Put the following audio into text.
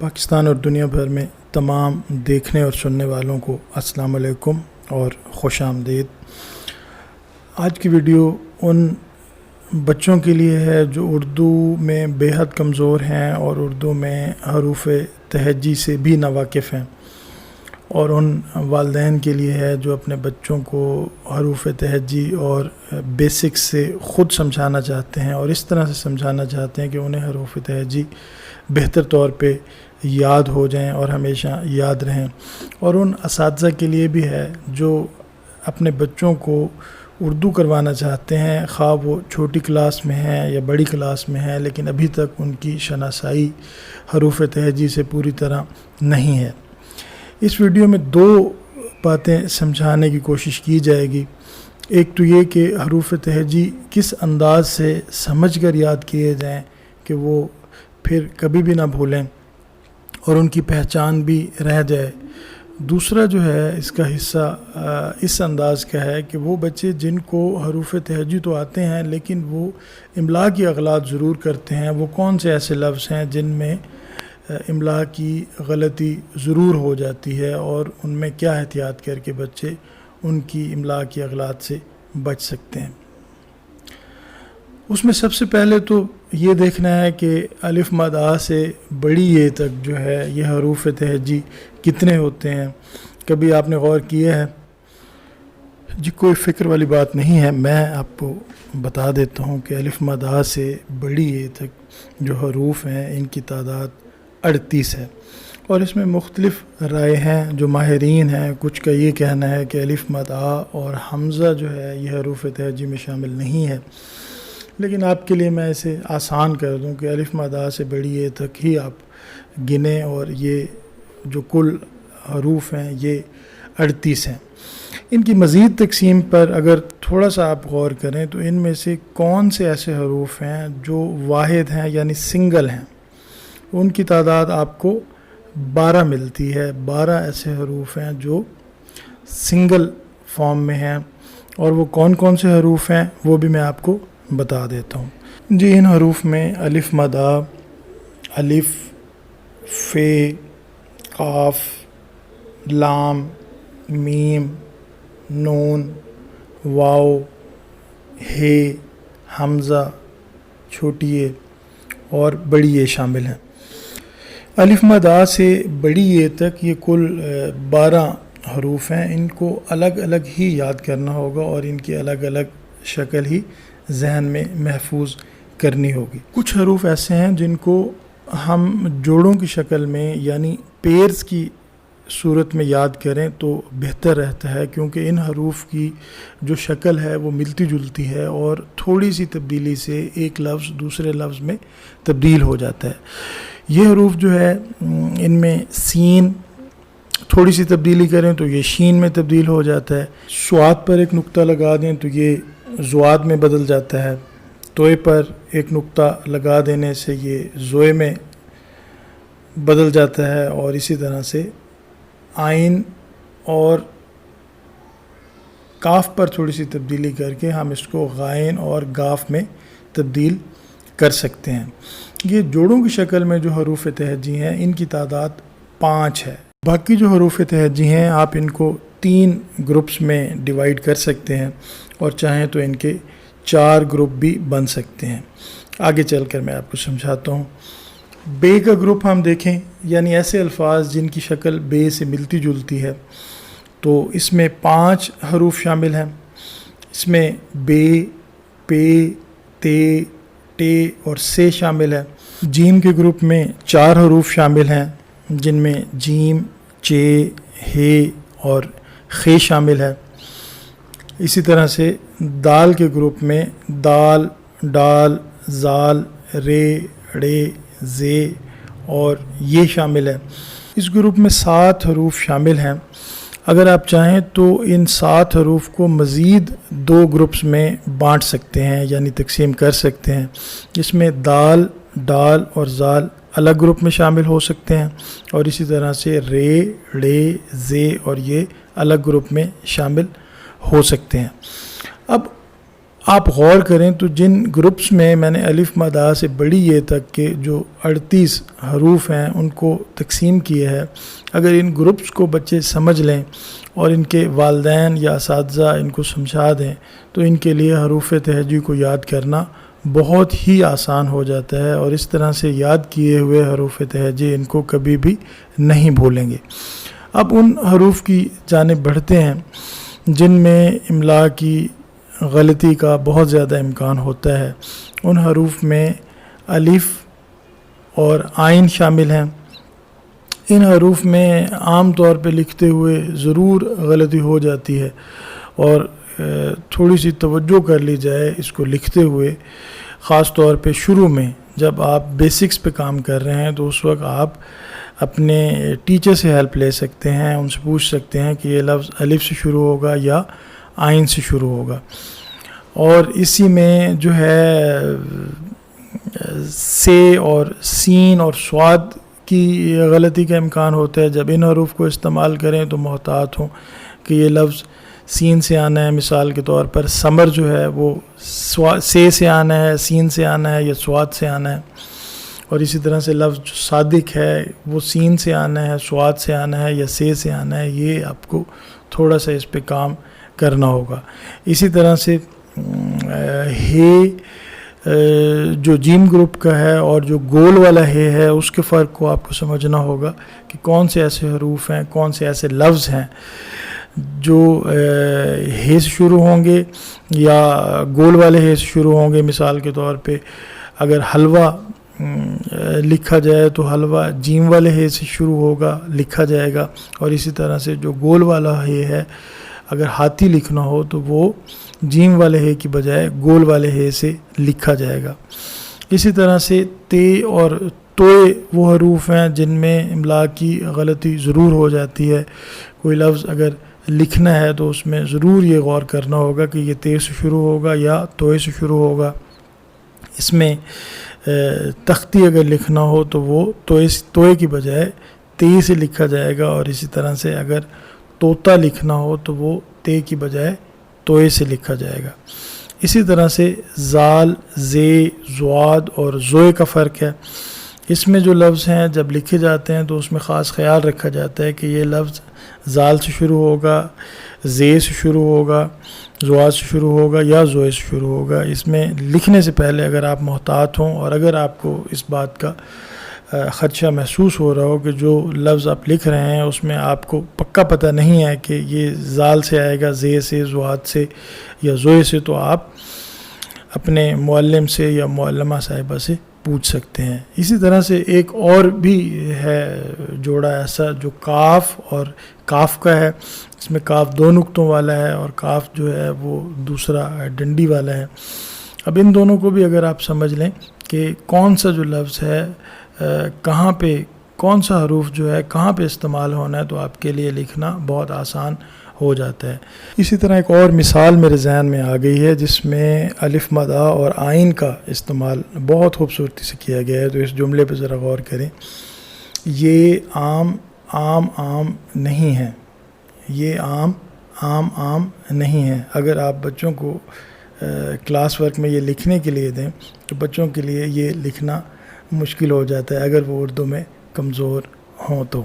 پاکستان اور دنیا بھر میں تمام دیکھنے اور سننے والوں کو السلام علیکم اور خوش آمدید۔ آج کی ویڈیو ان بچوں کے لیے ہے جو اردو میں بے حد کمزور ہیں اور اردو میں حروف تہجی سے بھی ناواقف ہیں، اور ان والدین کے لیے ہے جو اپنے بچوں کو حروف تہجی اور بیسکس سے خود سمجھانا چاہتے ہیں اور اس طرح سے سمجھانا چاہتے ہیں کہ انہیں حروف تہجی بہتر طور پہ یاد ہو جائیں اور ہمیشہ یاد رہیں، اور ان اساتذہ کے لیے بھی ہے جو اپنے بچوں کو اردو کروانا چاہتے ہیں، خواہ وہ چھوٹی کلاس میں ہیں یا بڑی کلاس میں ہیں، لیکن ابھی تک ان کی شناسائی حروف تہجی سے پوری طرح نہیں ہے۔ اس ویڈیو میں دو باتیں سمجھانے کی کوشش کی جائے گی۔ ایک تو یہ کہ حروف تہجی کس انداز سے سمجھ کر یاد کیے جائیں کہ وہ پھر کبھی بھی نہ بھولیں اور ان کی پہچان بھی رہ جائے۔ دوسرا جو ہے اس کا حصہ اس انداز کا ہے کہ وہ بچے جن کو حروف تہجی تو آتے ہیں لیکن وہ املا کی اغلاط ضرور کرتے ہیں، وہ کون سے ایسے لفظ ہیں جن میں املا کی غلطی ضرور ہو جاتی ہے اور ان میں کیا احتیاط کر کے بچے ان کی املا کی اغلاط سے بچ سکتے ہیں۔ اس میں سب سے پہلے تو یہ دیکھنا ہے کہ الف مد آ سے بڑی اے تک جو ہے یہ حروف تہجی کتنے ہوتے ہیں۔ کبھی آپ نے غور کیا ہے؟ جی کوئی فکر والی بات نہیں ہے، میں آپ کو بتا دیتا ہوں کہ الف مد آ سے بڑی اے تک جو حروف ہیں ان کی تعداد 38 ہے، اور اس میں مختلف رائے ہیں جو ماہرین ہیں۔ کچھ کا یہ کہنا ہے کہ الف مد آ اور حمزہ جو ہے یہ حروف تہجی میں شامل نہیں ہے، لیکن آپ کے لیے میں اسے آسان کر دوں کہ الف مد آ سے بڑی اے تک ہی آپ گنیں، اور یہ جو کل حروف ہیں یہ 38 ہیں۔ ان کی مزید تقسیم پر اگر تھوڑا سا آپ غور کریں تو ان میں سے کون سے ایسے حروف ہیں جو واحد ہیں یعنی سنگل ہیں، ان کی تعداد آپ کو 12 ملتی ہے۔ 12 ایسے حروف ہیں جو سنگل فارم میں ہیں، اور وہ کون کون سے حروف ہیں وہ بھی میں آپ کو بتا دیتا ہوں۔ جی ان حروف میں الف مد آ، الف، فے، قاف، لام، میم، نون، واو، ہے، حمزہ، چھوٹی اے اور بڑی اے شامل ہیں۔ الف مد آ سے بڑی اے تک یہ کل 12 حروف ہیں۔ ان کو الگ الگ ہی یاد کرنا ہوگا اور ان کی الگ الگ شکل ہی ذہن میں محفوظ کرنی ہوگی۔ کچھ حروف ایسے ہیں جن کو ہم جوڑوں کی شکل میں یعنی پیئرز کی صورت میں یاد کریں تو بہتر رہتا ہے، کیونکہ ان حروف کی جو شکل ہے وہ ملتی جلتی ہے اور تھوڑی سی تبدیلی سے ایک لفظ دوسرے لفظ میں تبدیل ہو جاتا ہے۔ یہ حروف جو ہے ان میں سین تھوڑی سی تبدیلی کریں تو یہ شین میں تبدیل ہو جاتا ہے، صاد پر ایک نقطہ لگا دیں تو یہ زواد میں بدل جاتا ہے، توئے پر ایک نقطہ لگا دینے سے یہ زوئے میں بدل جاتا ہے، اور اسی طرح سے آئین اور کاف پر تھوڑی سی تبدیلی کر کے ہم اس کو غائن اور گاف میں تبدیل کر سکتے ہیں۔ یہ جوڑوں کی شکل میں جو حروف تہجی ہیں ان کی تعداد 5 ہے۔ باقی جو حروف تہجی ہیں آپ ان کو 3 گروپس میں ڈیوائیڈ کر سکتے ہیں، اور چاہیں تو ان کے 4 گروپ بھی بن سکتے ہیں۔ آگے چل کر میں آپ کو سمجھاتا ہوں۔ بے کا گروپ ہم دیکھیں، یعنی ایسے الفاظ جن کی شکل بے سے ملتی جلتی ہے، تو اس میں 5 حروف شامل ہیں۔ اس میں بے، پے، تے، ٹے اور سے شامل ہے۔ جیم کے گروپ میں 4 حروف شامل ہیں، جن میں جیم، چے، ہے اور خے شامل ہے۔ اسی طرح سے دال کے گروپ میں دال، ڈال، زال، رے، ڑے، زے اور یہ شامل ہے۔ اس گروپ میں 7 حروف شامل ہیں۔ اگر آپ چاہیں تو ان 7 حروف کو مزید 2 گروپس میں بانٹ سکتے ہیں، یعنی تقسیم کر سکتے ہیں، جس میں دال، ڈال اور زال الگ گروپ میں شامل ہو سکتے ہیں، اور اسی طرح سے رے، ڑے، زے اور یہ الگ گروپ میں شامل ہو سکتے ہیں۔ اب آپ غور کریں تو جن گروپس میں میں نے الف مد آ سے بڑی یہ تک کے جو 38 حروف ہیں ان کو تقسیم کیا ہے، اگر ان گروپس کو بچے سمجھ لیں اور ان کے والدین یا اساتذہ ان کو سمجھا دیں تو ان کے لیے حروف تہجی کو یاد کرنا بہت ہی آسان ہو جاتا ہے، اور اس طرح سے یاد کیے ہوئے حروف تہجی ان کو کبھی بھی نہیں بھولیں گے۔ اب ان حروف کی جانب بڑھتے ہیں جن میں املا کی غلطی کا بہت زیادہ امکان ہوتا ہے۔ ان حروف میں الف اور عین شامل ہیں۔ ان حروف میں عام طور پہ لکھتے ہوئے ضرور غلطی ہو جاتی ہے، اور تھوڑی سی توجہ کر لی جائے اس کو لکھتے ہوئے، خاص طور پہ شروع میں جب آپ بیسکس پہ کام کر رہے ہیں تو اس وقت آپ اپنے ٹیچر سے ہیلپ لے سکتے ہیں، ان سے پوچھ سکتے ہیں کہ یہ لفظ الف سے شروع ہوگا یا عین سے شروع ہوگا۔ اور اسی میں جو ہے سے اور سین اور صاد کی غلطی کا امکان ہوتا ہے۔ جب ان حروف کو استعمال کریں تو محتاط ہوں کہ یہ لفظ سین سے آنا ہے، مثال کے طور پر ثمر جو ہے وہ سے آنا ہے، سین سے آنا ہے یا صاد سے آنا ہے، اور اسی طرح سے لفظ جو صادق ہے وہ سین سے آنا ہے، صاد سے آنا ہے یا سے آنا ہے۔ یہ آپ کو تھوڑا سا اس پہ کام کرنا ہوگا۔ اسی طرح سے ہے جو جیم گروپ کا ہے اور جو گول والا ہے اس کے فرق کو آپ کو سمجھنا ہوگا کہ کون سے ایسے حروف ہیں، کون سے ایسے لفظ ہیں جو ہے سے شروع ہوں گے یا گول والے ہے سے شروع ہوں گے۔ مثال کے طور پہ اگر حلوہ لکھا جائے تو حلوہ جیم والے ہے سے شروع ہوگا، لکھا جائے گا، اور اسی طرح سے جو گول والا ہے اگر ہاتھی لکھنا ہو تو وہ جیم والے ہے کی بجائے گول والے ہے سے لکھا جائے گا۔ اسی طرح سے تے اور توئے وہ حروف ہیں جن میں املا کی غلطی ضرور ہو جاتی ہے۔ کوئی لفظ اگر لکھنا ہے تو اس میں ضرور یہ غور کرنا ہوگا کہ یہ تے سے شروع ہوگا یا توئے سے شروع ہوگا۔ اس میں تختی اگر لکھنا ہو تو وہ توئے کی بجائے تے سے لکھا جائے گا، اور اسی طرح سے اگر طوطا لکھنا ہو تو وہ تے کی بجائے توئے سے لکھا جائے گا۔ اسی طرح سے زال، زے، زواد اور زوئے کا فرق ہے۔ اس میں جو لفظ ہیں جب لکھے جاتے ہیں تو اس میں خاص خیال رکھا جاتا ہے کہ یہ لفظ زال سے شروع ہوگا، زے سے شروع ہوگا، زواد سے شروع ہوگا یا زوئے سے شروع ہوگا۔ اس میں لکھنے سے پہلے اگر آپ محتاط ہوں اور اگر آپ کو اس بات کا خدشہ محسوس ہو رہا ہو کہ جو لفظ آپ لکھ رہے ہیں اس میں آپ کو پکا پتہ نہیں ہے کہ یہ زال سے آئے گا، زے سے، زواد سے یا زوئے سے، تو آپ اپنے معلم سے یا معلمہ صاحبہ سے پوچھ سکتے ہیں۔ اسی طرح سے ایک اور بھی ہے جوڑا ایسا جو کاف اور کاف کا ہے۔ اس میں کاف 2 نقطوں والا ہے اور کاف جو ہے وہ دوسرا ڈنڈی والا ہے۔ اب ان دونوں کو بھی اگر آپ سمجھ لیں کہ کون سا جو لفظ ہے کہاں پہ، کون سا حروف جو ہے کہاں پہ استعمال ہونا ہے، تو آپ کے لیے لکھنا بہت آسان ہو جاتا ہے۔ اسی طرح ایک اور مثال میرے ذہن میں آ گئی ہے جس میں الف مد آ اور عین کا استعمال بہت خوبصورتی سے کیا گیا ہے، تو اس جملے پہ ذرا غور کریں۔ یہ عام نہیں ہے، یہ عام نہیں ہے۔ اگر آپ بچوں کو کلاس ورک میں یہ لکھنے کے لیے دیں تو بچوں کے لیے یہ لکھنا مشکل ہو جاتا ہے اگر وہ اردو میں کمزور ہوں تو۔